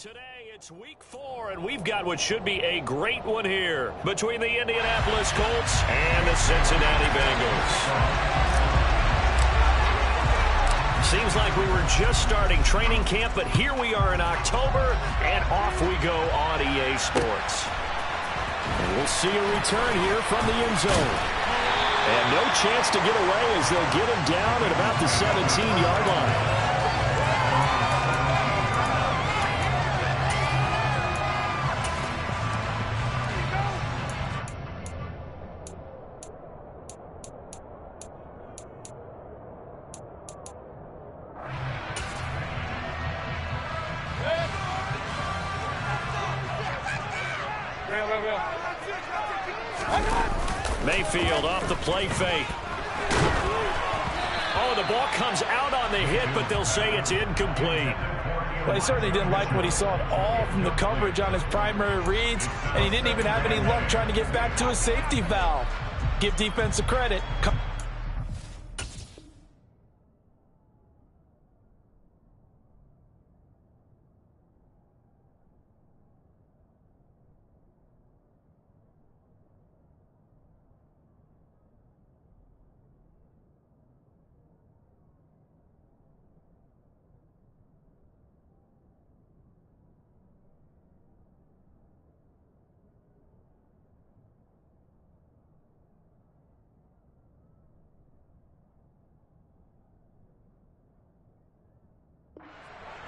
Today, it's week 4, and we've got what should be a great one here between the Indianapolis Colts and the Cincinnati Bengals. Seems like we were just starting training camp, but here we are in October, and off we go on EA Sports. And we'll see a return here from the end zone. And no chance to get away as they'll get him down at about the 17-yard line. Mayfield off the play fake. Oh, the ball comes out on the hit, but they'll say it's incomplete. Well, he certainly didn't like what he saw at all from the coverage on his primary reads, and he didn't even have any luck trying to get back to his safety valve. Give defense a credit.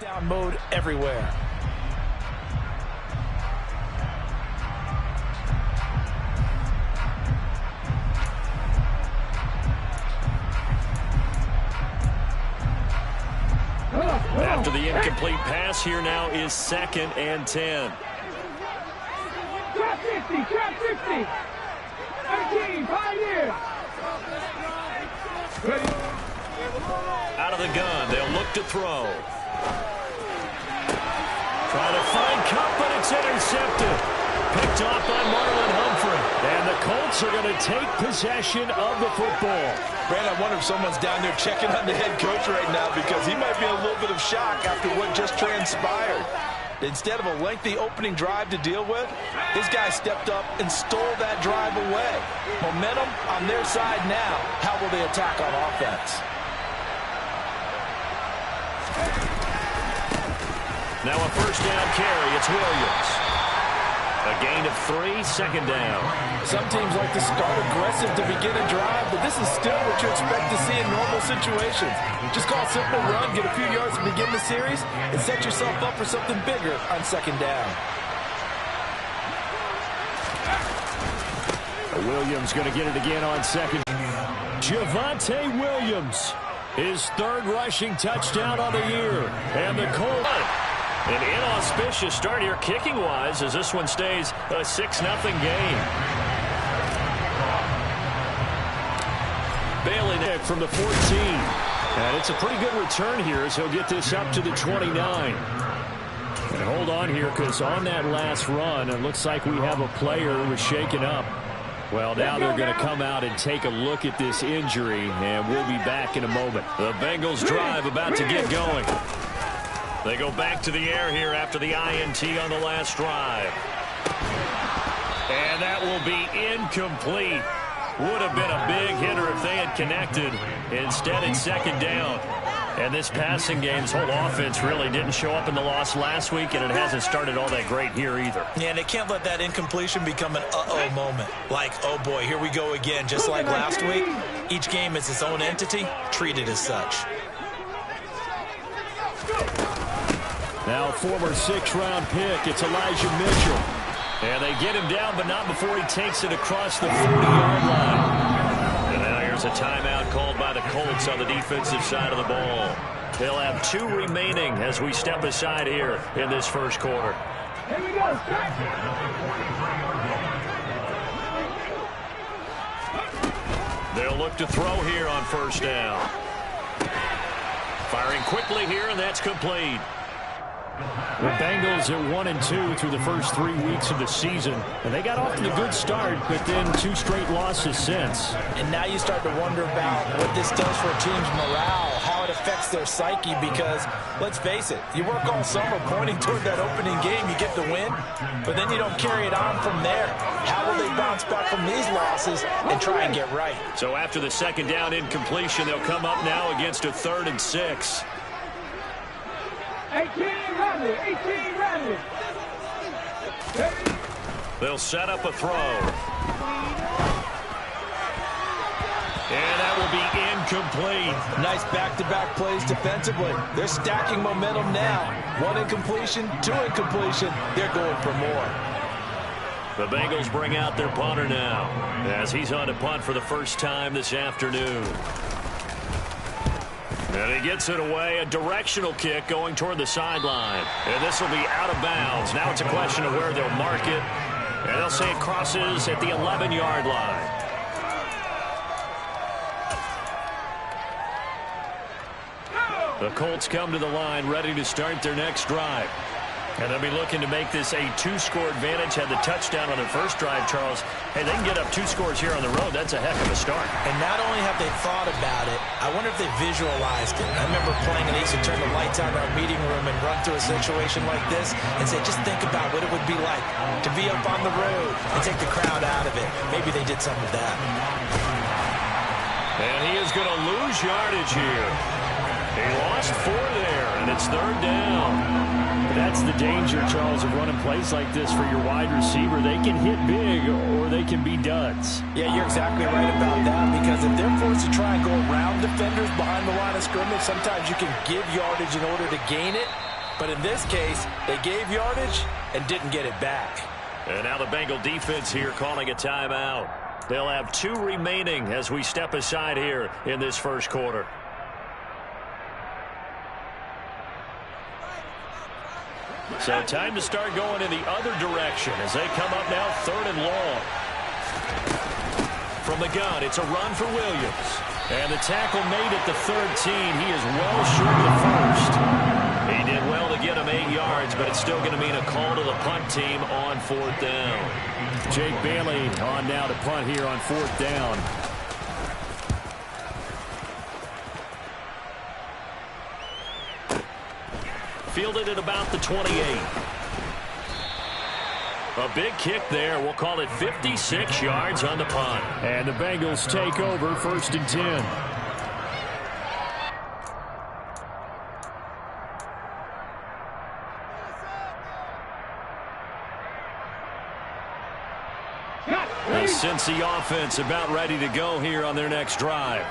Down mode everywhere. After the incomplete pass, here now is 2nd and 10. Trap 50, trap 50. 13, Pioneer. Ready. Out of the gun, they'll look to throw. Trying to find Cup, but it's intercepted. Picked off by Marlon Humphrey. And the Colts are going to take possession of the football. Brad, I wonder if someone's down there checking on the head coach right now because he might be in a little bit of shock after what just transpired. Instead of a lengthy opening drive to deal with, this guy stepped up and stole that drive away. Momentum on their side now. How will they attack on offense? Now a first down carry. It's Williams. A gain of 3, 2nd down. Some teams like to start aggressive to begin a drive, but this is still what you expect to see in normal situations. Just call a simple run, get a few yards to begin the series, and set yourself up for something bigger on 2nd down. Williams going to get it again on 2nd. Javonte Williams, his 3rd rushing touchdown on the year. And the Colts. An inauspicious start here kicking-wise as this one stays a 6-0 game. Bailey Nick from the 14. And it's a pretty good return here as he'll get this up to the 29. And hold on here because on that last run, it looks like we have a player who was shaken up. Well, now they're going to come out and take a look at this injury, and we'll be back in a moment. The Bengals drive about to get going. They go back to the air here after the INT on the last drive. And that will be incomplete. Would have been a big hitter if they had connected. Instead, it's 2nd down. And this passing game's whole offense really didn't show up in the loss last week, and it hasn't started all that great here either. Yeah, and they can't let that incompletion become an uh-oh moment. Like, oh boy, here we go again. Just like last week, each game is its own entity, treated as such. Now a former 6th-round pick, it's Elijah Mitchell. And they get him down, but not before he takes it across the 40-yard line. And now here's a timeout called by the Colts on the defensive side of the ball. They'll have 2 remaining as we step aside here in this first quarter. Here we go. They'll look to throw here on 1st down. Firing quickly here, and that's complete. The Bengals at 1-2 through the first 3 weeks of the season. And they got off to a good start, but then 2 straight losses since. And now you start to wonder about what this does for a team's morale, how it affects their psyche, because, let's face it, you work all summer pointing toward that opening game, you get the win, but then you don't carry it on from there. How will they bounce back from these losses and try and get right? So after the second down incompletion, they'll come up now against a 3rd and 6. 18 ready. They'll set up a throw. And that will be incomplete. Nice back-to-back plays defensively. They're stacking momentum now. 1 incompletion, 2 incompletion. They're going for more. The Bengals bring out their punter now as he's on to punt for the first time this afternoon. And he gets it away, a directional kick going toward the sideline. And this will be out of bounds. Now it's a question of where they'll mark it. And they'll say it crosses at the 11-yard line. The Colts come to the line ready to start their next drive. And they'll be looking to make this a 2-score advantage. Had the touchdown on their first drive, Charles. Hey, they can get up 2 scores here on the road. That's a heck of a start. And not only have they thought about it, I wonder if they visualized it. I remember playing and they used to turn the lights on in our meeting room and run through a situation like this and say, just think about what it would be like to be up on the road and take the crowd out of it. Maybe they did some of that. And he is going to lose yardage here. He lost 4 there, and it's 3rd down. That's the danger, Charles, of running plays like this for your wide receiver. They can hit big or they can be duds. Yeah, you're exactly right about that, because if they're forced to try and go around defenders behind the line of scrimmage, sometimes you can give yardage in order to gain it. But in this case, they gave yardage and didn't get it back. And now the Bengal defense here calling a timeout. They'll have 2 remaining as we step aside here in this first quarter. So time to start going in the other direction as they come up now 3rd and long. From the gun, it's a run for Williams. And the tackle made at the 13. He is well short of the first. He did well to get him 8 yards, but it's still going to mean a call to the punt team on 4th down. Jake Bailey on now to punt here on 4th down. Fielded at about the 28. A big kick there. We'll call it 56 yards on the punt. And the Bengals take over 1st and 10. The Cincy offense about ready to go here on their next drive.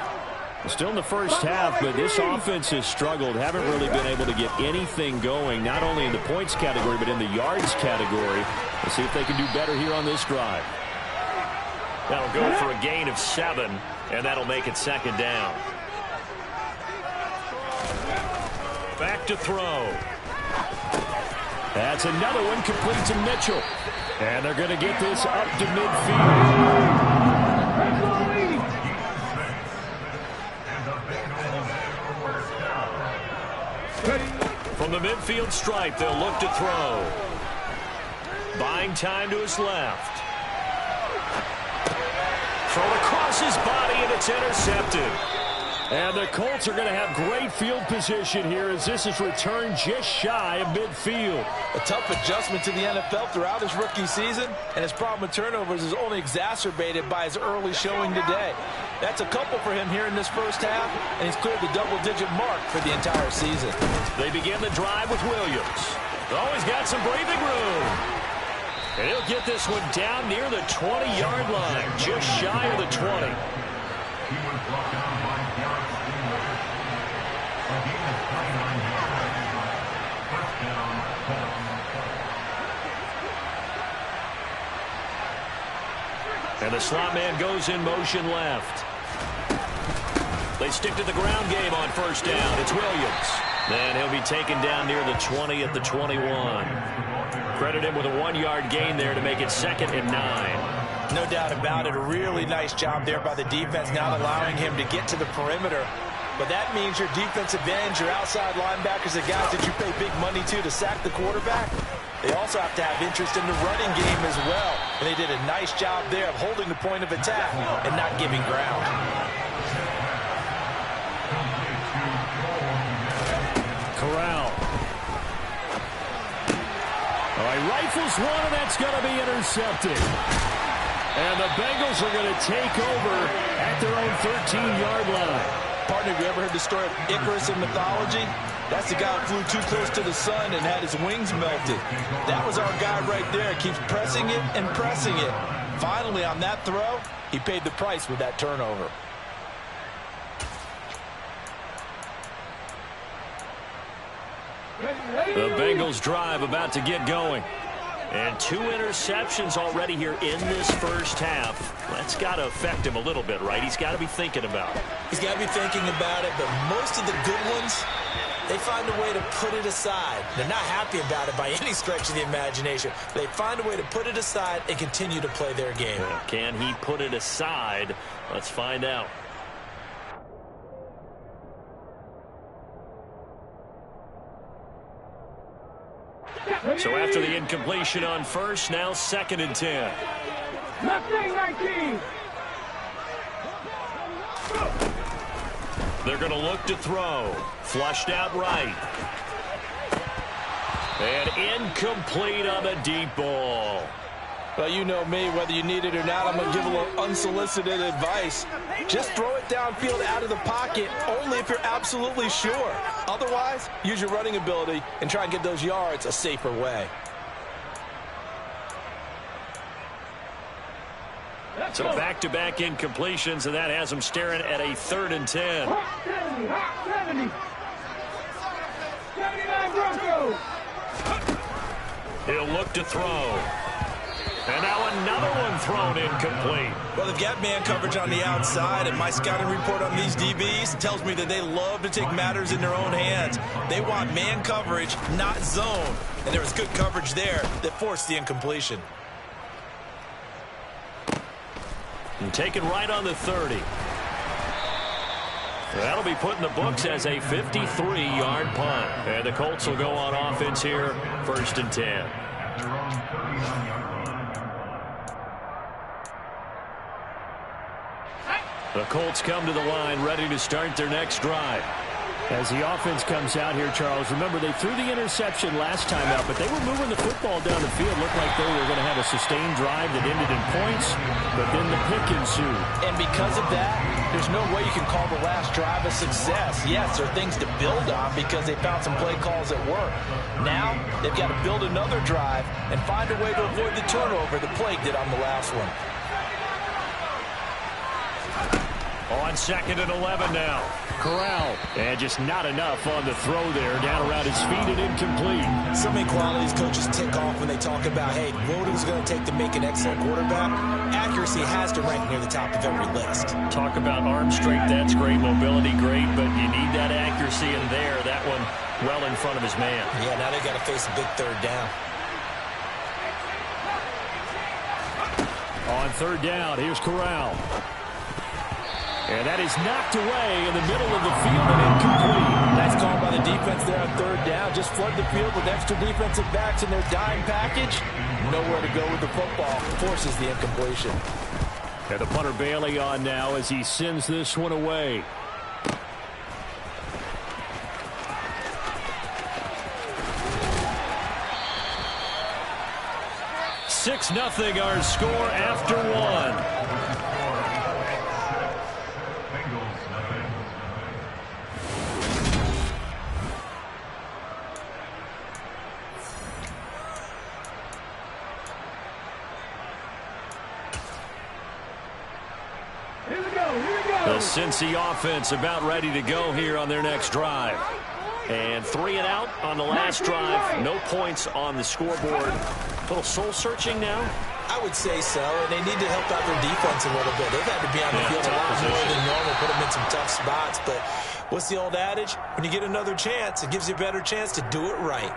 Still in the first half, but this offense has struggled. Haven't really been able to get anything going, not only in the points category, but in the yards category. Let's see if they can do better here on this drive. That'll go for a gain of 7, and that'll make it 2nd down. Back to throw. That's another one complete to Mitchell. And they're going to get this up to midfield. From the midfield stripe, they'll look to throw. Buying time to his left. Throw across his body, and it's intercepted. And the Colts are going to have great field position here as this is returned just shy of midfield. A tough adjustment to the NFL throughout his rookie season, and his problem with turnovers is only exacerbated by his early showing today. That's a couple for him here in this first half, and he's cleared the double-digit mark for the entire season. They begin the drive with Williams. Oh, he's got some breathing room. And he'll get this one down near the 20-yard line, just shy of the 20. And the slot man goes in motion left. They stick to the ground game on 1st down. It's Williams. And he'll be taken down near the 20 at the 21. Credit him with a 1-yard gain there to make it 2nd and 9. No doubt about it. A really nice job there by the defense, not allowing him to get to the perimeter. But that means your defensive ends, your outside linebackers, the guys that you pay big money to sack the quarterback, they also have to have interest in the running game as well. And they did a nice job there of holding the point of attack and not giving ground. Corral. All right, rifles one, and that's going to be intercepted. And the Bengals are going to take over at their own 13-yard line. Partner, have you ever heard the story of Icarus in mythology? That's the guy who flew too close to the sun and had his wings melted. That was our guy right there. Keeps pressing it and pressing it. Finally, on that throw, he paid the price with that turnover. The Bengals drive about to get going. And 2 interceptions already here in this first half. That's got to affect him a little bit, right? He's got to be thinking about it. He's got to be thinking about it, but most of the good ones, they find a way to put it aside. They're not happy about it by any stretch of the imagination. They find a way to put it aside and continue to play their game. Can he put it aside? Let's find out. So after the incompletion on first, now 2nd and 10. Nothing 19. They're going to look to throw. Flushed out right. And incomplete on the deep ball. Well, you know me, whether you need it or not, I'm going to give a little unsolicited advice. Just throw it downfield out of the pocket, only if you're absolutely sure. Otherwise, use your running ability and try and get those yards a safer way. So back-to-back incompletions, and that has them staring at a 3rd and 10. Hot 70, hot 70. 79 Broncos. He'll look to throw. And now another one thrown incomplete. Well, they've got man coverage on the outside, and my scouting report on these DBs tells me that they love to take matters in their own hands. They want man coverage, not zone. And there was good coverage there that forced the incompletion. And taken right on the 30. That'll be put in the books as a 53-yard punt. And the Colts will go on offense here, 1st and 10. The Colts come to the line, ready to start their next drive. As the offense comes out here, Charles, remember they threw the interception last time out, but they were moving the football down the field. Looked like they were going to have a sustained drive that ended in points, but then the pick ensued. And because of that, there's no way you can call the last drive a success. Yes, there are things to build on because they found some play calls that work. Now, they've got to build another drive and find a way to avoid the turnover that plagued it on the last one. On 2nd and 11 now. Corral. And just not enough on the throw there. Down around his feet and incomplete. So many qualities coaches tick off when they talk about, hey, what is it going to take to make an excellent quarterback? Accuracy has to rank near the top of every list. Talk about arm strength. That's great. Mobility, great. But you need that accuracy in there. That one well in front of his man. Yeah, now they've got to face a big 3rd down. On 3rd down, here's Corral. And that is knocked away in the middle of the field and incomplete. Nice call by the defense there on 3rd down. Just flood the field with extra defensive backs in their dime package. Nowhere to go with the football. Forces the incompletion. And the punter Bailey on now as he sends this one away. Six 6-0 our score after one. The Cincy offense about ready to go here on their next drive. And 3 and out on the last drive. No points on the scoreboard. A little soul-searching now? I would say so, and they need to help out their defense a little bit. They've had to be on the field a lot more than normal, put them in some tough spots. But what's the old adage? When you get another chance, it gives you a better chance to do it right.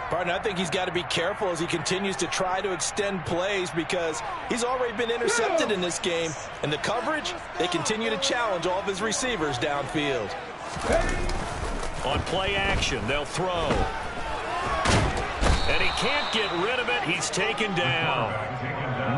Partner, I think he's got to be careful as he continues to try to extend plays because he's already been intercepted in this game. And the coverage, they continue to challenge all of his receivers downfield. On play action, they'll throw. And he can't get rid of it. He's taken down.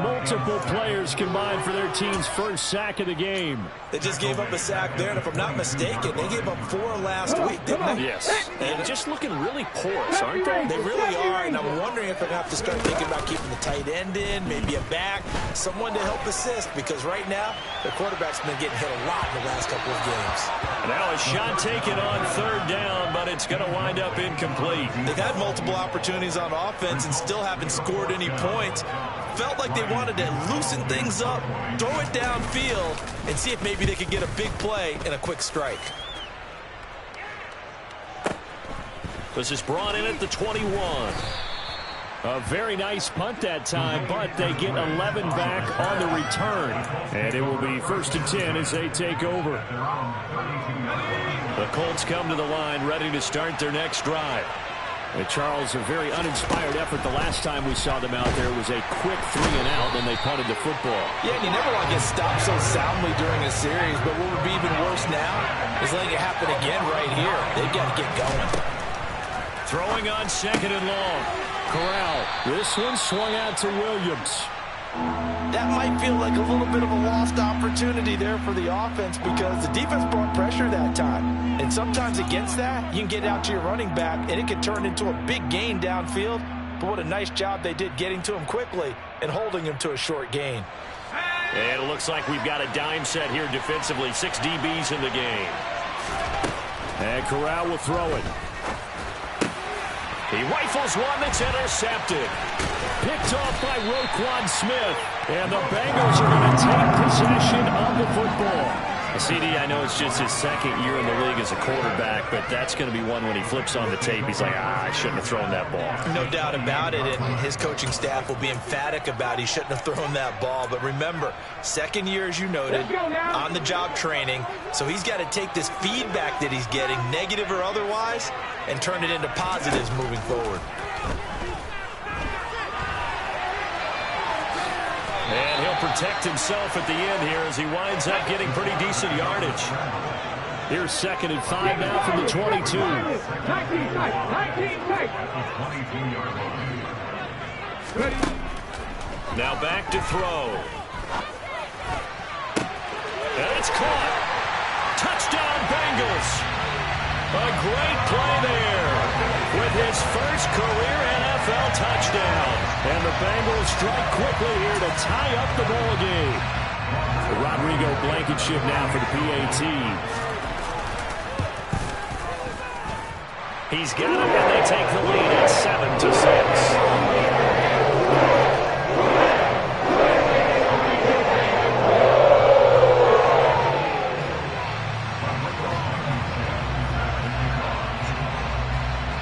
Multiple players combined for their team's first sack of the game. They just gave up a sack there, and if I'm not mistaken, they gave up 4 last week, didn't they? Yes. And just looking really porous, aren't they? They really are, and I'm wondering if they're going to have to start thinking about keeping the tight end in, maybe a back, someone to help assist, because right now, their quarterback's been getting hit a lot in the last couple of games. Now a shot taken on 3rd down, but it's going to wind up incomplete. They've had multiple opportunities on offense and still haven't scored any points. Felt like they wanted to loosen things up, throw it downfield, and see if maybe they could get a big play and a quick strike. This is brought in at the 21. A very nice punt that time, but they get 11 back on the return. And it will be 1st and 10 as they take over. The Colts come to the line, ready to start their next drive. And Charles, a very uninspired effort the last time we saw them out there. It was a quick 3 and out, and they punted the football. Yeah, and you never want to get stopped so soundly during a series, but what would be even worse now is letting it happen again right here. They've got to get going. Throwing on 2nd and long. Corral, this one swung out to Williams. That might feel like a little bit of a lost opportunity there for the offense because the defense brought pressure that time. And sometimes against that, you can get out to your running back, and it can turn into a big gain downfield. But what a nice job they did getting to him quickly and holding him to a short gain. And it looks like we've got a dime set here defensively. 6 DBs in the game. And Corral will throw it. He rifles one that's intercepted. Picked off by Roquan Smith. And the Bengals are going to take possession of the football. CD, I know it's just his 2nd year in the league as a quarterback, but that's going to be one when he flips on the tape. He's like, I shouldn't have thrown that ball. No doubt about it, and his coaching staff will be emphatic about he shouldn't have thrown that ball. But remember, 2nd year, as you noted, on-the-job training, so he's got to take this feedback that he's getting, negative or otherwise, and turn it into positives moving forward. And he'll protect himself at the end here as he winds up getting pretty decent yardage. Here's 2nd and 5 now from the 22. 19 Now back to throw. And it's caught. Touchdown, Bengals. A great play there with his first career NFL touchdown. And the Bengals strike quickly here to tie up the ball game. Rodrigo Blankenship now for the PAT. He's got it, and they take the lead at 7-6.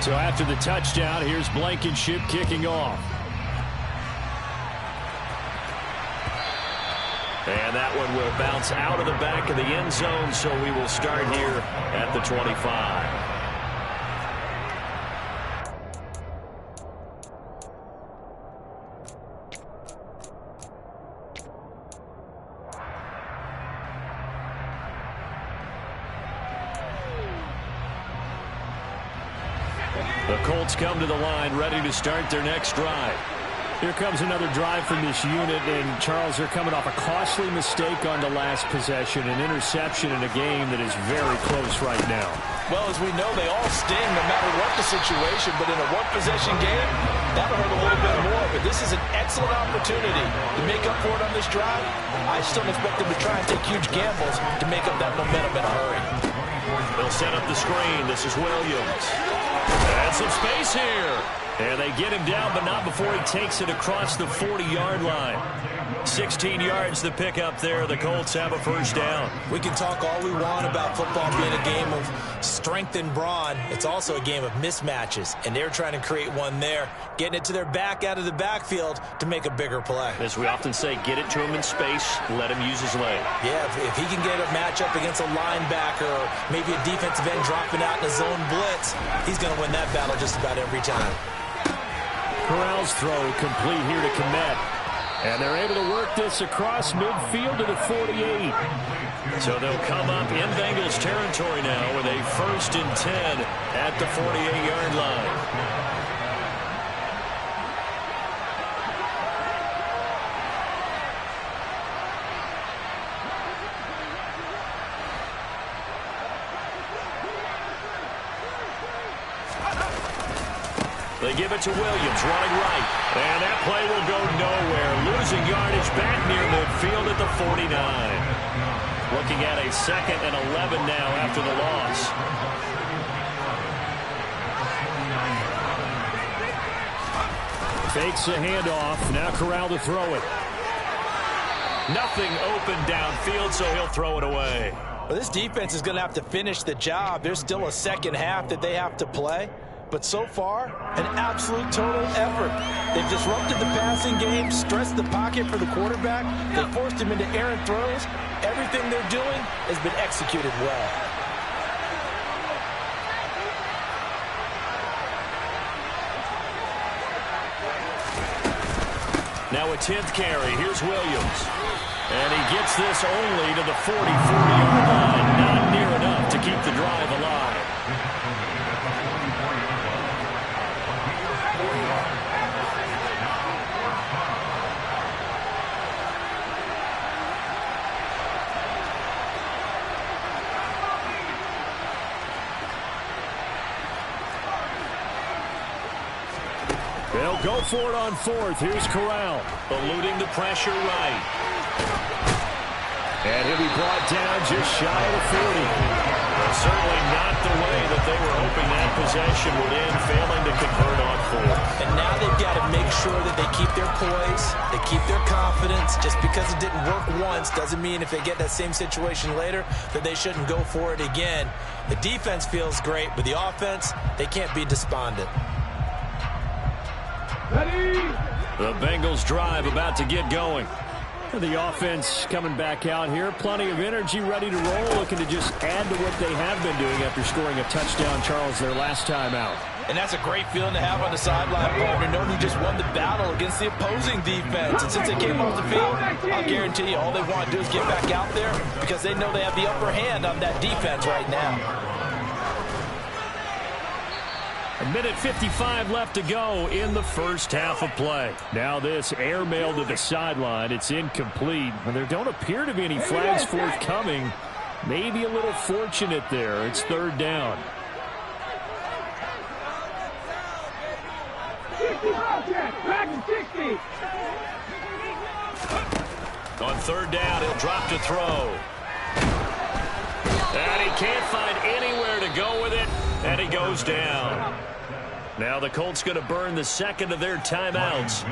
So after the touchdown, here's Blankenship kicking off. And that one will bounce out of the back of the end zone, so we will start here at the 25. The Colts come to the line, ready to start their next drive. Here comes another drive from this unit, and Charles, they're coming off a costly mistake on the last possession, an interception in a game that is very close right now. Well, as we know, they all sting no matter what the situation, but in a one-possession game, that'll hurt a little bit more. But this is an excellent opportunity to make up for it on this drive. I still expect them to try and take huge gambles to make up that momentum in a hurry. They'll set up the screen. This is Williams. And some space here. And they get him down, but not before he takes it across the 40-yard line. 16 yards to pick up there. The Colts have a first down. We can talk all we want about football being a game of strength and brawn. It's also a game of mismatches, and they're trying to create one there, getting it to their back out of the backfield to make a bigger play. As we often say, get it to him in space, let him use his leg. Yeah, if he can get a matchup against a linebacker or maybe a defensive end dropping out in a zone blitz, he's going to win that battle just about every time. Corral's throw complete here to Kmet. And they're able to work this across midfield to the 48. So they'll come up in Bengals territory now with a 1st and 10 at the 48-yard line. They give it to Williams, running right. And that play will go nowhere. Losing yardage back near midfield at the 49. Looking at a 2nd and 11 now after the loss. Fakes the handoff. Now Corral to throw it. Nothing open downfield, so he'll throw it away. Well, this defense is going to have to finish the job. There's still a second half that they have to play. But so far, an absolute total effort. They've disrupted the passing game, stressed the pocket for the quarterback. They forced him into errant throws. Everything they're doing has been executed well. Now a 10th carry. Here's Williams. And he gets this only to the 40-yard line. Not near enough to keep the drive alive. They'll go for it on 4th. Here's Corral. Eluding the pressure right. And he'll be brought down just shy of the 40. Well, certainly not the way that they were hoping that possession would end, failing to convert on 4th. And now they've got to make sure that they keep their poise, they keep their confidence. Just because it didn't work once doesn't mean if they get that same situation later that they shouldn't go for it again. The defense feels great, but the offense, they can't be despondent. The Bengals drive about to get going. The offense coming back out here. Plenty of energy, ready to roll, looking to just add to what they have been doing after scoring a touchdown, Charles, their last time out. And that's a great feeling to have on the sideline, partner, knowing you just won the battle against the opposing defense. And since they came off the field, I'll guarantee you all they want to do is get back out there because they know they have the upper hand on that defense right now. 1:55 left to go in the first half of play. Now this airmail to the sideline. It's incomplete. And there don't appear to be any flags forthcoming. Maybe a little fortunate there. It's 3rd down. Back to 60. On 3rd down, he'll drop to throw. And he can't find anywhere to go with it. And he goes down. Now the Colts going to burn the 2nd of their timeouts.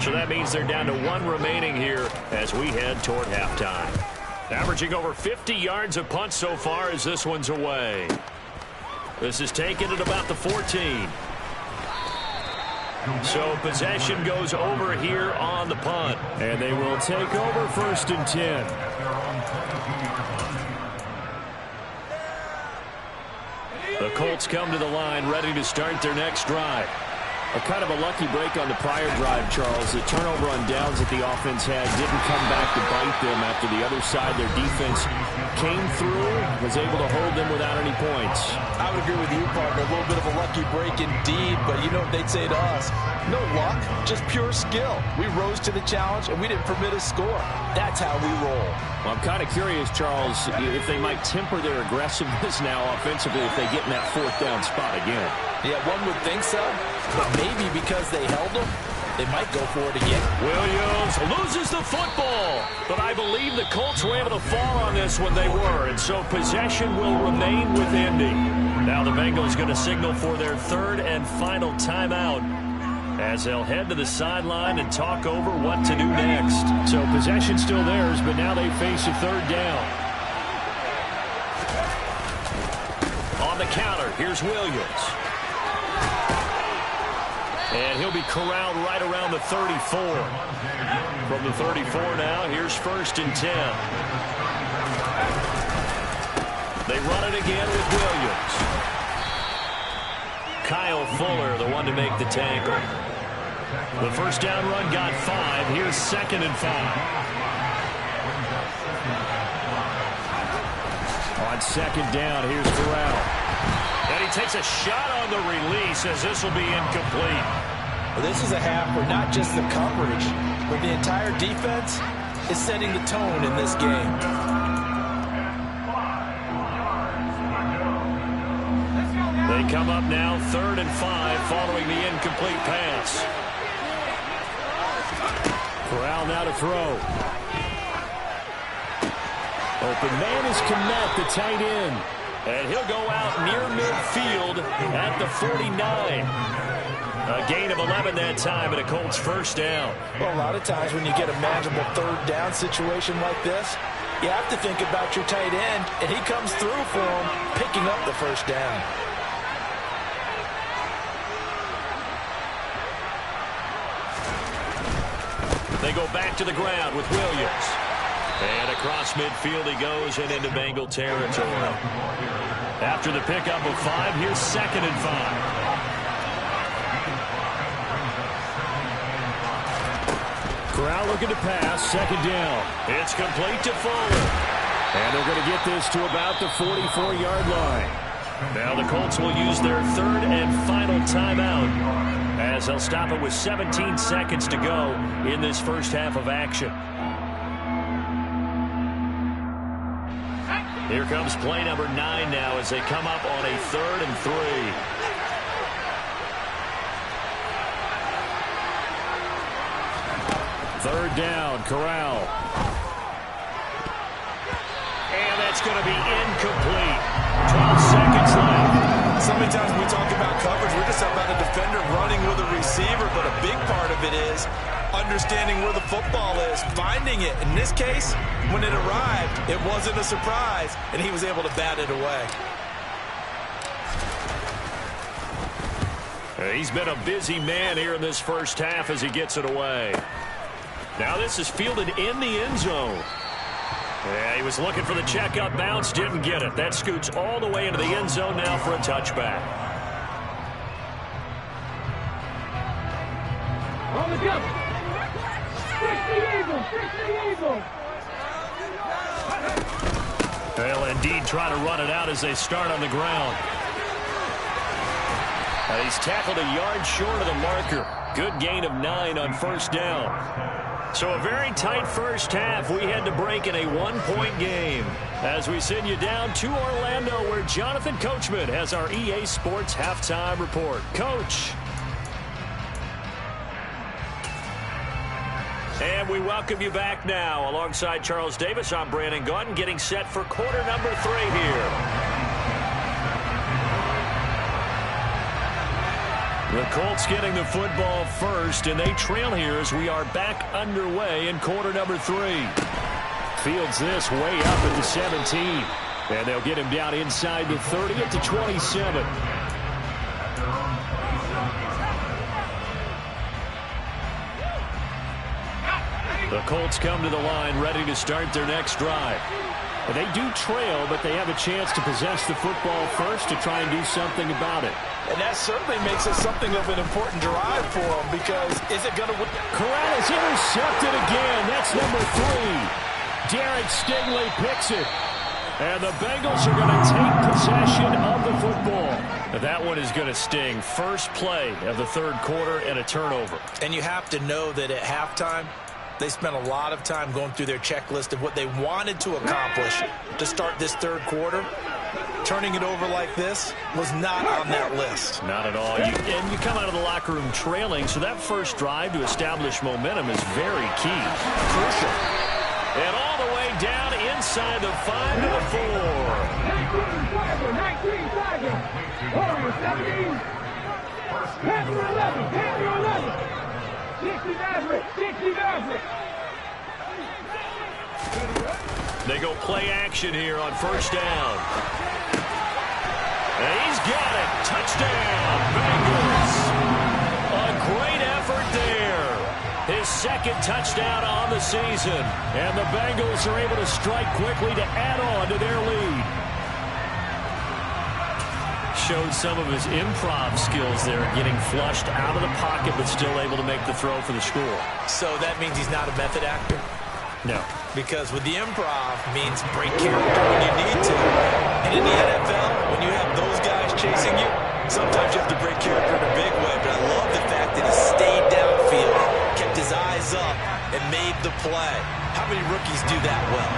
So that means they're down to 1 remaining here as we head toward halftime. Averaging over 50 yards a punt so far as this one's away. This is taken at about the 14. So possession goes over here on the punt. And they will take over 1st and 10. The Colts come to the line ready to start their next drive. A kind of a lucky break on the prior drive, Charles. The turnover on downs that the offense had didn't come back to bite them after the other side. Their defense came through, was able to hold them without any points. I would agree with you, partner. A little bit of a lucky break indeed, but you know what they'd say to us? No luck, just pure skill. We rose to the challenge, and we didn't permit a score. That's how we roll. Well, I'm kind of curious, Charles, if they might temper their aggressiveness now offensively if they get in that 4th down spot again. Yeah, one would think so, but maybe because they held them, they might go for it again. Williams loses the football, but I believe the Colts were able to fall on this when they were, and so possession will remain with Indy. Now the Bengals going to signal for their 3rd and final timeout as they'll head to the sideline and talk over what to do next. So possession still theirs, but now they face a 3rd down. On the counter, here's Williams. And he'll be corralled right around the 34. From the 34 now, here's 1st and 10. They run it again with Williams. Kyle Fuller, the one to make the tackle. The first down run got 5. Here's 2nd and 5. On 2nd down, here's Corral. And he takes a shot on the release as this will be incomplete. Well, this is a half where not just the coverage, but the entire defense is setting the tone in this game. They come up now 3rd and 5 following the incomplete pass. Corral now to throw. Open man is Kmet, the tight end. And he'll go out near midfield at the 49. A gain of 11 that time and a Colts first down. Well, a lot of times when you get a manageable 3rd down situation like this, you have to think about your tight end, and he comes through for him, picking up the first down. They go back to the ground with Williams. And across midfield he goes and into Bengal territory. After the pickup of 5, here's 2nd and 5. Corral looking to pass, 2nd down. It's complete to Fuller. And they're going to get this to about the 44-yard line. Now the Colts will use their 3rd and final timeout as they'll stop it with 17 seconds to go in this first half of action. Here comes play number 9 now as they come up on a 3rd and 3. 3rd down, Corral. And that's going to be incomplete. 12 seconds left. So many times when we talk about coverage, we're just about a defender running with a receiver, but a big part of it is understanding where the football is, finding it. In this case, when it arrived, it wasn't a surprise, and he was able to bat it away. He's been a busy man here in this first half as he gets it away. Now this is fielded in the end zone. Yeah, he was looking for the check-up bounce, didn't get it. That scoots all the way into the end zone now for a touchback. On the jump. 60 Eagles, 60 Eagles. They'll indeed try to run it out as they start on the ground. He's tackled a yard short of the marker. Good gain of 9 on first down. So a very tight first half. We had to break in a 1-point game as we send you down to Orlando where Jonathan Coachman has our EA Sports halftime report. Coach. And we welcome you back now. Alongside Charles Davis, I'm Brandon Gaudin getting set for quarter number 3 here. The Colts getting the football first, and they trail here as we are back underway in quarter number 3. Fields this way up at the 17. And they'll get him down inside the 30 at the 27. The Colts come to the line ready to start their next drive. They do trail, but they have a chance to possess the football first to try and do something about it. And that certainly makes it something of an important drive for them because is it going to win? Corral is intercepted again. That's number 3. Derek Stingley picks it. And the Bengals are going to take possession of the football. That one is going to sting. First play of the 3rd quarter and a turnover. And you have to know that at halftime, they spent a lot of time going through their checklist of what they wanted to accomplish to start this 3rd quarter. Turning it over like this was not on that list. Not at all. And you come out of the locker room trailing, so that first drive to establish momentum is very key. Crucial. And all the way down inside the 5 to the 4. 19 Tiger. Warriors 17. Panther 11. Panther 11. 60 Maverick. 60 Maverick. They go play action here on first down. And he's got it. Touchdown, Bengals. A great effort there. His 2nd touchdown on the season. And the Bengals are able to strike quickly to add on to their lead. showed some of his improv skills there, getting flushed out of the pocket but still able to make the throw for the score. So that means he's not a method actor? No. Because with the improv means break character when you need to. And in the NFL, when you have those guys chasing you, sometimes you have to break character in a big way. But I love the fact that he stayed downfield, kept his eyes up, and made the play. How many rookies do that well?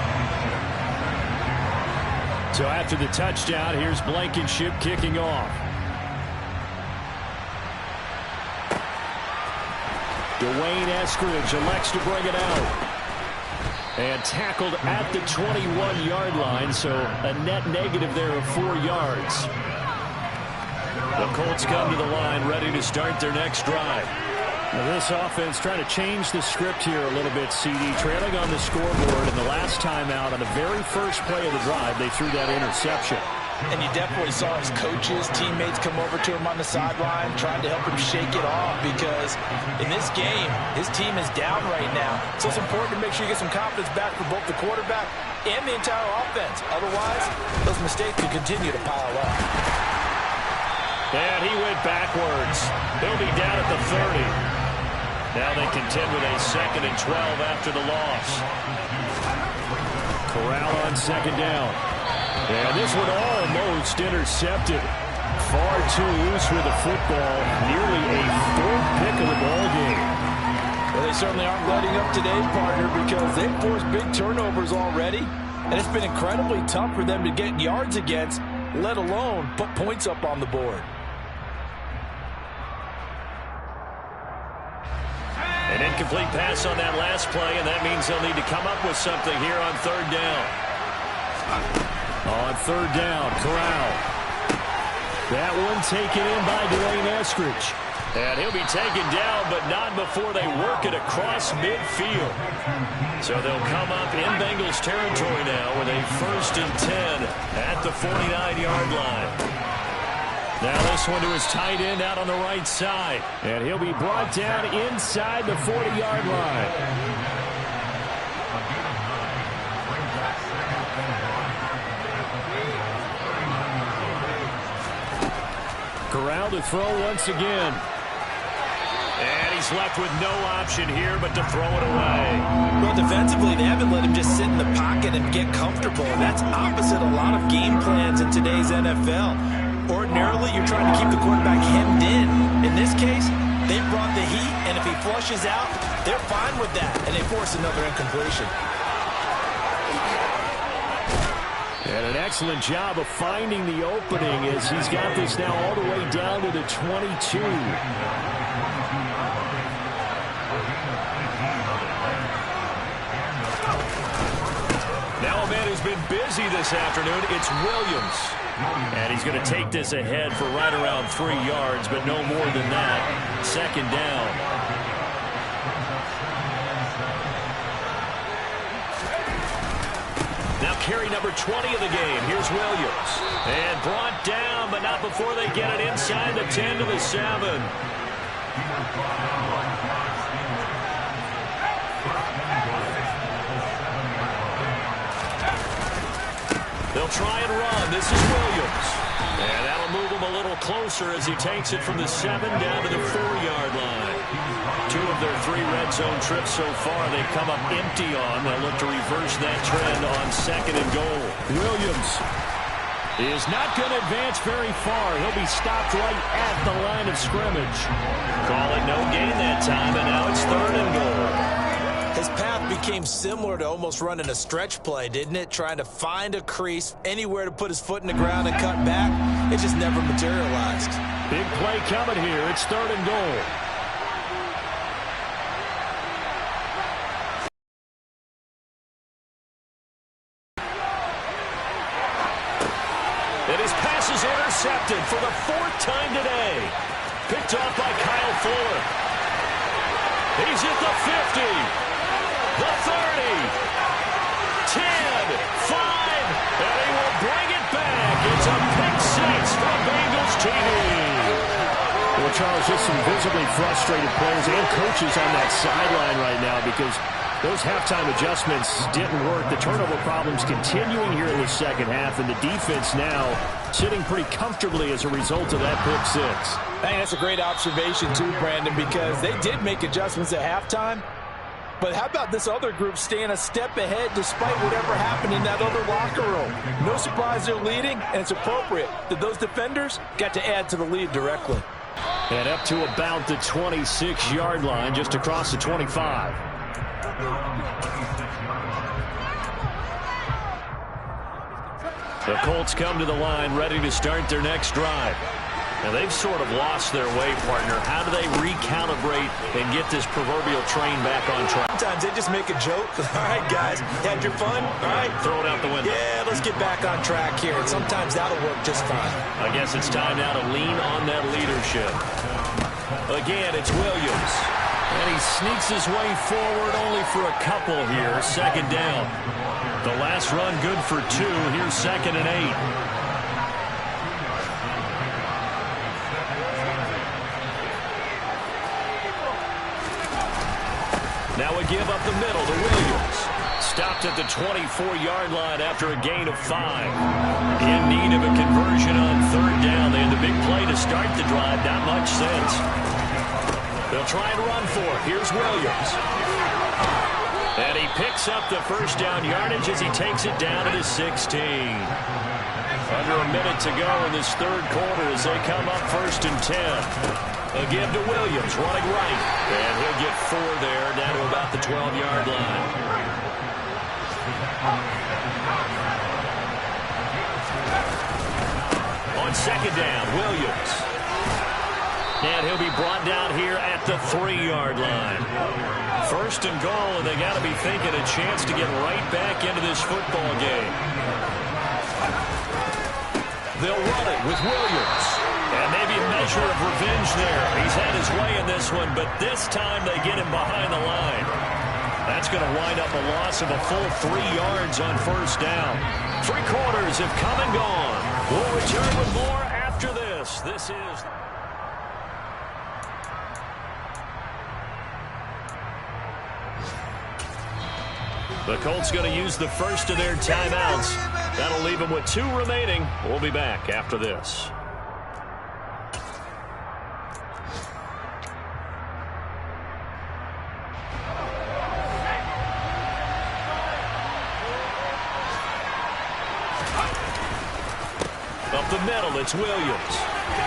So after the touchdown, here's Blankenship kicking off. Dwayne Eskridge elects to bring it out. And tackled at the 21-yard line, so a net negative there of 4 yards. The Colts come to the line ready to start their next drive. Now this offense trying to change the script here a little bit, CD. Trailing on the scoreboard, and the last time out on the very first play of the drive, they threw that interception. And you definitely saw his coaches, teammates come over to him on the sideline, trying to help him shake it off, because in this game, his team is down right now. So it's important to make sure you get some confidence back for both the quarterback and the entire offense. Otherwise, those mistakes could continue to pile up. And he went backwards. He'll be down at the 30. Now they contend with a 2nd and 12 after the loss. Corral on second down. And this one almost intercepted. Far too loose with the football. Nearly a 4th pick of the ball game. Well, they certainly aren't letting up today, partner, because they've forced big turnovers already. And it's been incredibly tough for them to get yards against, let alone put points up on the board. An incomplete pass on that last play, and that means they'll need to come up with something here on 3rd down. On 3rd down, Corral. That one taken in by Dwayne Eskridge. And he'll be taken down, but not before they work it across midfield. So they'll come up in Bengals territory now with a 1st and 10 at the 49-yard line. Now this one to his tight end out on the right side. And he'll be brought down inside the 40-yard line. Corral to throw once again. And he's left with no option here but to throw it away. Well, defensively, they haven't let him just sit in the pocket and get comfortable. That's opposite a lot of game plans in today's NFL. Ordinarily, you're trying to keep the quarterback hemmed in. In this case, they brought the heat, and if he flushes out, they're fine with that, and they force another incompletion. And an excellent job of finding the opening as he's got this now all the way down to the 22. Now a man who's been busy this afternoon, it's Williams. And he's going to take this ahead for right around 3 yards, but no more than that. 2nd down. Now carry number 20 of the game. Here's Williams. And brought down, but not before they get it inside the 10 to the 7. They'll try and run. This is Williams. And that'll move him a little closer as he takes it from the 7 down to the 4-yard line. 2 of their 3 red zone trips so far they've come up empty on. They'll look to reverse that trend on 2nd and goal. Williams is not going to advance very far. He'll be stopped right at the line of scrimmage. Call it no gain that time, and now it's 3rd and goal. His path became similar to almost running a stretch play, didn't it? Trying to find a crease, anywhere to put his foot in the ground and cut back. It just never materialized. Big play coming here. It's 3rd and goal. And his pass is intercepted for the 4th time today. Picked off by Kyle Fuller. He's at the 50, the 30, 10, 5, and he will bring it back. It's a pick 6 from Bengals TV. Well, Charles, just some visibly frustrated players and coaches on that sideline right now because Those halftime adjustments didn't work. The turnover problems continuing here in the second half, and the defense now sitting pretty comfortably as a result of that pick six. Hey, that's a great observation too, Brandon, because they did make adjustments at halftime. But how about this other group staying a step ahead despite whatever happened in that other locker room? No surprise they're leading, and it's appropriate that those defenders got to add to the lead directly. And up to about the 26-yard line, just across the 25. The Colts come to the line ready to start their next drive. Now, they've sort of lost their way, partner. How do they recalibrate and get this proverbial train back on track? Sometimes they just make a joke. All right, guys, had your fun? All right. Throw it out the window. Yeah, let's get back on track here. And sometimes that'll work just fine. I guess it's time now to lean on that leadership. Again, it's Williams. And he sneaks his way forward only for a couple here. Second down. The last run good for 2. Here's 2nd and 8. Now a give up the middle to Williams. Stopped at the 24-yard line after a gain of 5. In need of a conversion on 3rd down. They had the big play to start the drive. Not much sense. They'll try and run for it. Here's Williams. And he picks up the first down yardage as he takes it down to the 16. Under a minute to go in this 3rd quarter as they come up 1st and 10. A give to Williams, running right. And he'll get 4 there, down to about the 12-yard line. On 2nd down, Williams. And he'll be brought down here at the 3-yard line. 1st and goal, and they got to be thinking a chance to get right back into this football game. They'll run it with Williams. And maybe a measure of revenge there. He's had his way in this one, but this time they get him behind the line. That's going to wind up a loss of a full 3 yards on 1st down. 3 quarters have come and gone. We'll return with more after this. This is... The Colts going to use the first of their timeouts. That'll leave them with 2 remaining. We'll be back after this. Up the middle, it's Williams.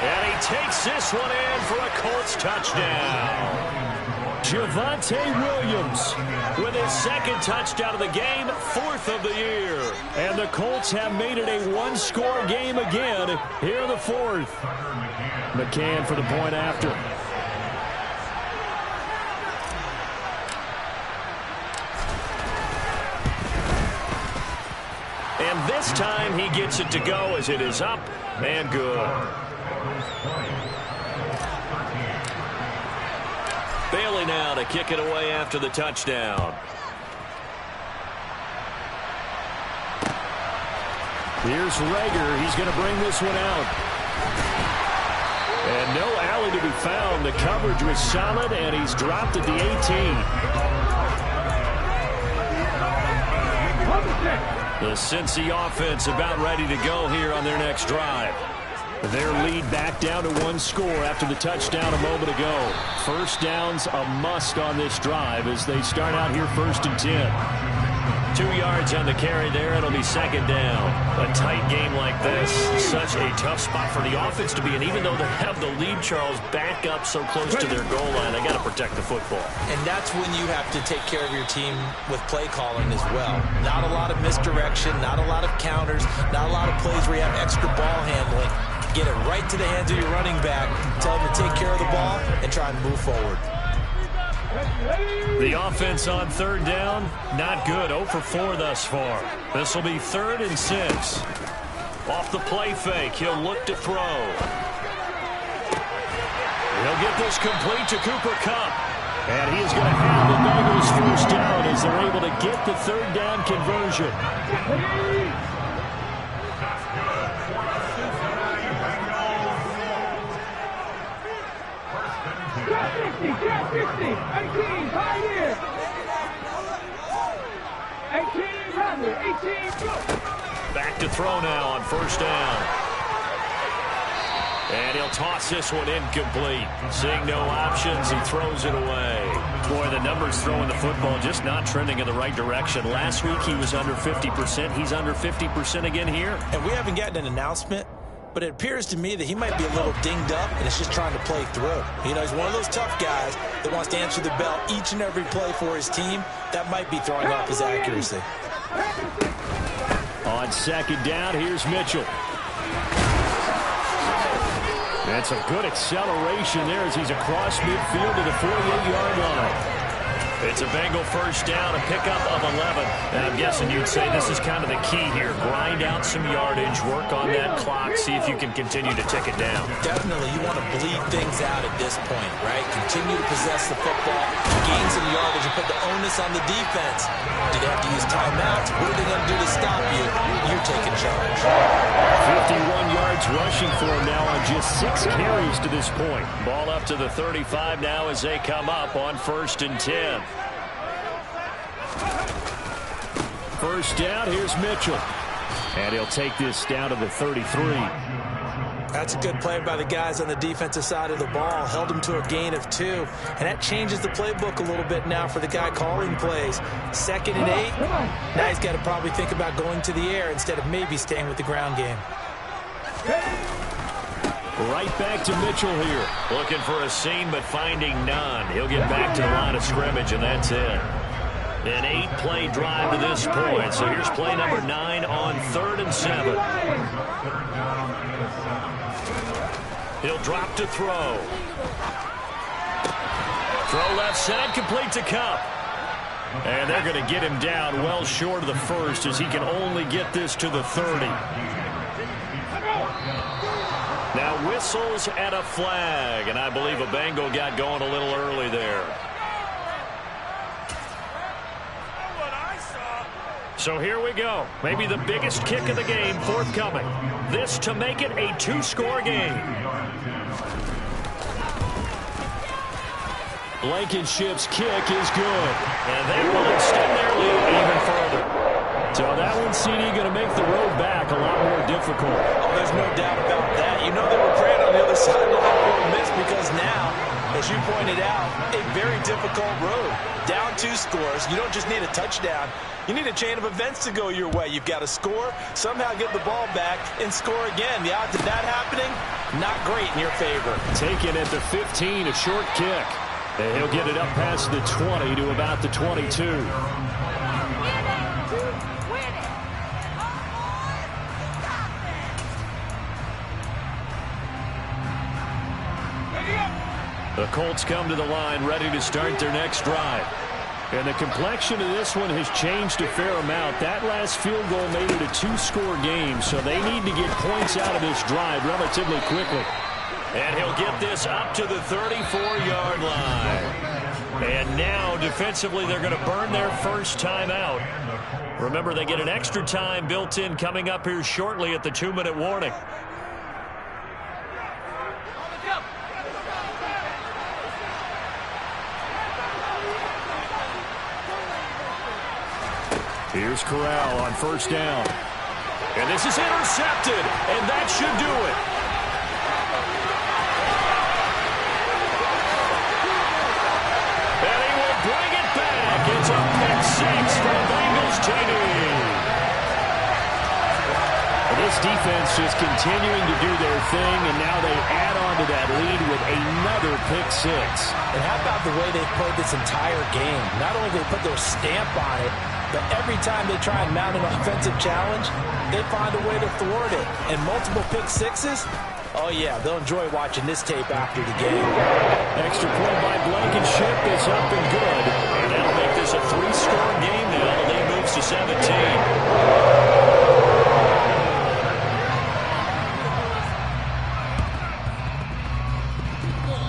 And he takes this one in for a Colts touchdown. Javonte Williams with his 2nd touchdown of the game, 4th of the year. And the Colts have made it a 1-score game again here in the 4th. McCann for the point after. And this time he gets it to go as it is up and good. Bailey now to kick it away after the touchdown. Here's Rager. He's going to bring this one out. And no alley to be found. The coverage was solid, and he's dropped at the 18. The Cincy offense about ready to go here on their next drive. Their lead back down to 1 score after the touchdown a moment ago. 1st down's a must on this drive as they start out here 1st and 10. 2 yards on the carry there. It'll be 2nd down. A tight game like this, such a tough spot for the offense to be in. Even though they have the lead, Charles, back up so close to their goal line, they got to protect the football. And that's when you have to take care of your team with play calling as well. Not a lot of misdirection, not a lot of counters, not a lot of plays where you have extra ball handling. Get it right to the hands of your running back. Tell him to take care of the ball and try and move forward. The offense on 3rd down, not good. 0 for 4 thus far. This will be 3rd and 6. Off the play fake, he'll look to throw. He'll get this complete to Cooper Kupp. And he is going to have the Bengals 1st down as they're able to get the 3rd down conversion. Back to throw now on first down. And he'll toss this one incomplete. Seeing no options, he throws it away. Boy, the numbers throwing the football just not trending in the right direction. Last week he was under 50%. He's under 50% again here. And we haven't gotten an announcement, but it appears to me that he might be a little dinged up and is just trying to play through. You know, he's one of those tough guys that wants to answer the bell each and every play for his team. That might be throwing off his accuracy. On second down, here's Mitchell. That's a good acceleration there as he's across midfield to the 48-yard line. It's a Bengal first down, a pickup of 11. And I'm guessing you'd say this is kind of the key here. Grind out some yardage, work on that clock, see if you can continue to tick it down. Definitely, you want to bleed things out at this point, right? Continue to possess the football, gain some yardage, and put the onus on the defense. Do they have to use timeouts? What are they going to do to stop you? You're taking charge. 51 yards rushing for him now on just 6 carries to this point. Ball up to the 35 now as they come up on 1st and 10. First down, here's Mitchell. And he'll take this down to the 33. That's a good play by the guys on the defensive side of the ball. Held him to a gain of 2. And that changes the playbook a little bit now for the guy calling plays. 2nd and 8. Now he's got to probably think about going to the air instead of maybe staying with the ground game. Right back to Mitchell here. Looking for a seam, but finding none. He'll get back to the line of scrimmage, and that's it. An 8-play drive to this point. So here's play number 9 on 3rd and 7. He'll drop to throw. Throw left side, complete to Kupp. And they're going to get him down well short of the first as he can only get this to the 30. Now whistles and a flag, and I believe a Bengal got going a little early there. So here we go. Maybe the biggest kick of the game forthcoming. This to make it a 2-score game. Blankenship's kick is good. And they will extend their lead even further. So that one, CD, going to make the road back a lot more difficult. Oh, there's no doubt about that. You know they were praying on the other sideline for a miss because now, as you pointed out, a very difficult road. Down 2 scores. You don't just need a touchdown. You need a chain of events to go your way. You've got to score, somehow get the ball back, and score again. The odds of that happening, not great in your favor. Taken at the 15, a short kick. And he'll get it up past the 20 to about the 22. The Colts come to the line ready to start their next drive. And the complexion of this one has changed a fair amount. That last field goal made it a 2-score game, so they need to get points out of this drive relatively quickly. And he'll get this up to the 34-yard line. And now, defensively, they're going to burn their first time out. Remember, they get an extra time built in coming up here shortly at the 2-minute warning. Here's Corral on first down. And this is intercepted, and that should do it. And he will bring it back. It's a pick 6 for the Bengals team. This defense just continuing to do their thing, and now they add on to that lead with another pick 6. And how about the way they've played this entire game? Not only do they put their stamp on it, but every time they try and mount an offensive challenge, they find a way to thwart it. And multiple pick 6s, oh yeah, they'll enjoy watching this tape after the game. Extra point by Blankenship is up and good. And that'll make this a 3-score game now. The lead moves to 17.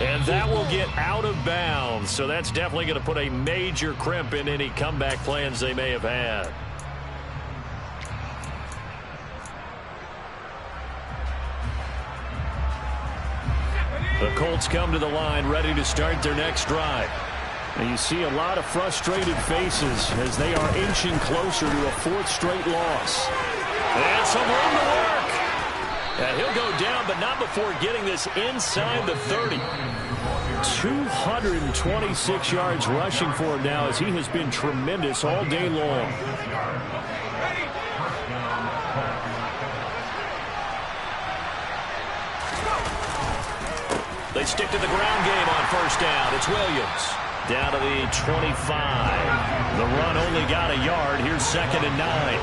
And that will get out of bounds. So that's definitely going to put a major crimp in any comeback plans they may have had. The Colts come to the line ready to start their next drive. And you see a lot of frustrated faces as they are inching closer to a fourth straight loss. And some room to work. And he'll go down, but not before getting this inside the 30. 226 yards rushing for him now as he has been tremendous all day long. They stick to the ground game on first down. It's Williams. Down to the 25. The run only got a yard. Here's 2nd and 9.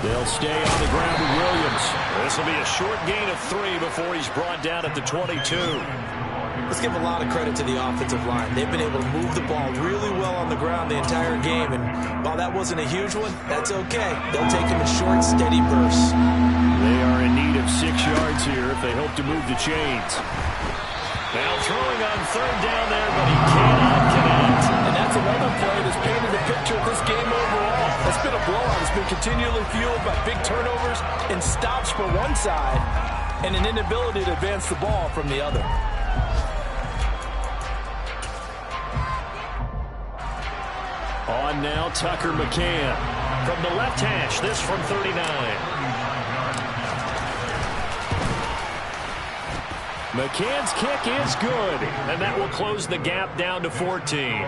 They'll stay on the ground with Williams. This will be a short gain of 3 before he's brought down at the 22. Let's give a lot of credit to the offensive line. They've been able to move the ball really well on the ground the entire game. And while that wasn't a huge one, that's okay. They'll take them in short, steady bursts. They are in need of 6 yards here if they hope to move the chains. Now throwing on 3rd down there, but he cannot connect. And that's another play that's painted the picture of this game overall. It's been a blowout. It's been continually fueled by big turnovers and stops for one side and an inability to advance the ball from the other. On now, Tucker McCann. From the left hash, this from 39. McCann's kick is good, and that will close the gap down to 14.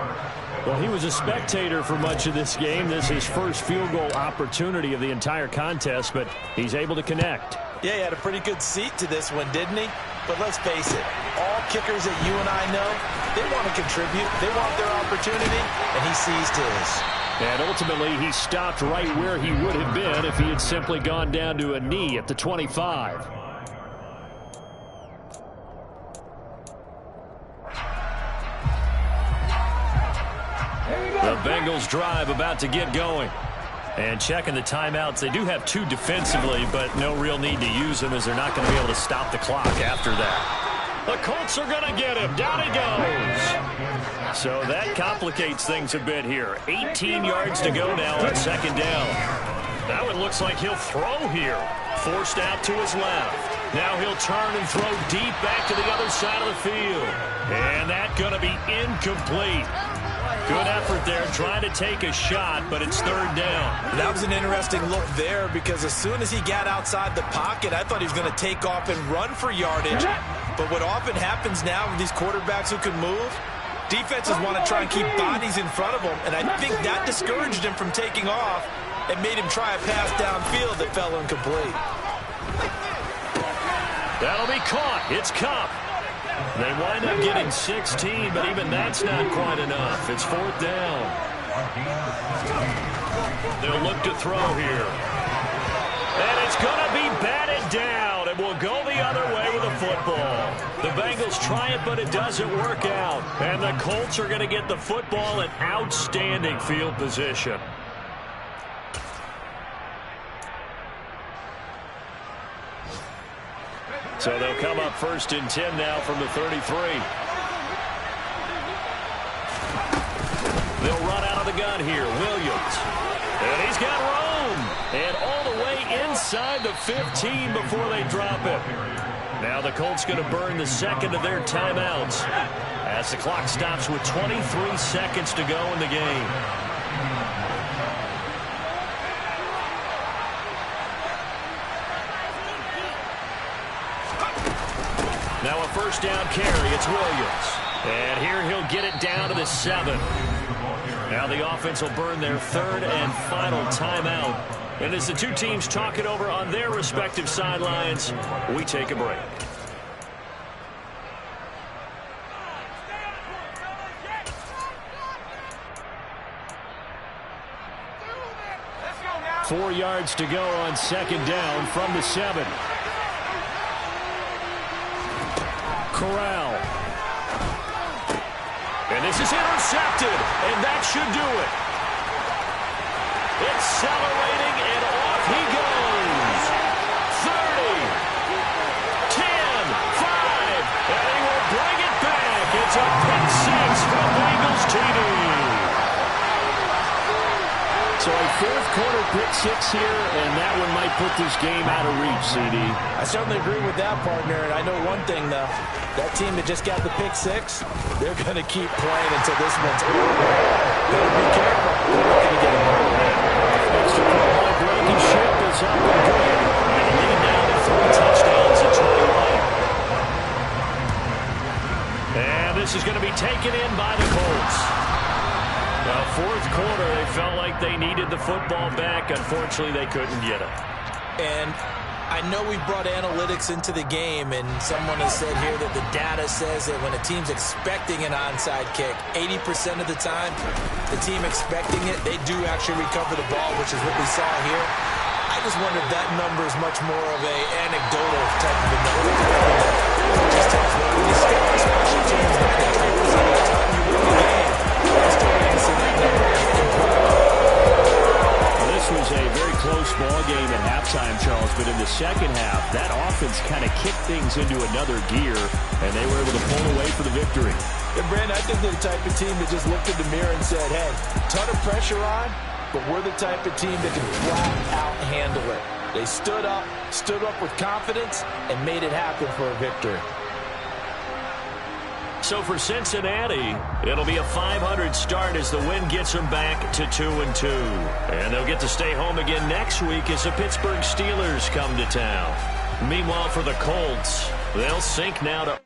Well, he was a spectator for much of this game. This is his first field goal opportunity of the entire contest, but he's able to connect. Yeah, he had a pretty good seat to this one, didn't he? But let's face it, all kickers that you and I know, they want to contribute. They want their opportunity, and he seized his. And ultimately, he stopped right where he would have been if he had simply gone down to a knee at the 25. The Bengals drive about to get going. And checking the timeouts, they do have 2 defensively, but no real need to use them as they're not going to be able to stop the clock after that. The Colts are going to get him. Down he goes. So that complicates things a bit here. 18 yards to go now on 2nd down. That one looks like he'll throw here. Forced out to his left. Now he'll turn and throw deep back to the other side of the field. And that's going to be incomplete. Good effort there, trying to take a shot, but it's 3rd down. That was an interesting look there because as soon as he got outside the pocket, I thought he was going to take off and run for yardage. But what often happens now with these quarterbacks who can move, defenses want to try and keep bodies in front of them, and I think that discouraged him from taking off and made him try a pass downfield that fell incomplete. That'll be caught. It's Kupp. They wind up getting 16, but even that's not quite enough. It's 4th down. They'll look to throw here. And it's going to be batted down, and will go the other way with the football. The Bengals try it, but it doesn't work out. And the Colts are going to get the football in outstanding field position. So they'll come up 1st and 10 now from the 33. They'll run out of the gun here. Williams. And he's got room. And all the way inside the 15 before they drop it. Now the Colts going to burn the 2nd of their timeouts as the clock stops with 23 seconds to go in the game. Now a 1st down carry. It's Williams. And here he'll get it down to the 7. Now the offense will burn their 3rd and final timeout. And as the 2 teams talk it over on their respective sidelines, we take a break. Now. 4 yards to go on 2nd down from the 7. Corral. And this is intercepted, and that should do it. Accelerating, and off he goes. 30, 10, 5, and he will bring it back. It's a pick 6 from Bengals TD. So a 4th corner pick six here, and that one might put this game out of reach, CD. I certainly agree with that, partner. And I know one thing, though. That team that just got the pick six, they're going to keep playing until this one's over. Better be careful. They're not going to get it. Extra point Blankenship is up and good. And the lead now to 3 touchdowns at 21. And this is going to be taken in by the Colts. Now, fourth quarter, they felt like they needed the football back. Unfortunately, they couldn't get it. And I know we brought analytics into the game, and someone has said here that the data says that when a team's expecting an onside kick, 80% of the time, the team expecting it, they do actually recover the ball, which is what we saw here. I just wonder if that number is much more of a anecdotal type of a number. It just tells me when you stick on special teams, 93% of the time you win the game. I still need to see that number improve. This was a very close ball game at halftime, Charles, but in the second half, that offense kind of kicked things into another gear, and they were able to pull away for the victory. And, Brandon, I think they're the type of team that just looked in the mirror and said, hey, ton of pressure on, but we're the type of team that can flat out handle it. They stood up with confidence, and made it happen for a victory. So for Cincinnati, it'll be a 500 start as the win gets them back to 2-2. And they'll get to stay home again next week as the Pittsburgh Steelers come to town. Meanwhile, for the Colts, they'll sink now to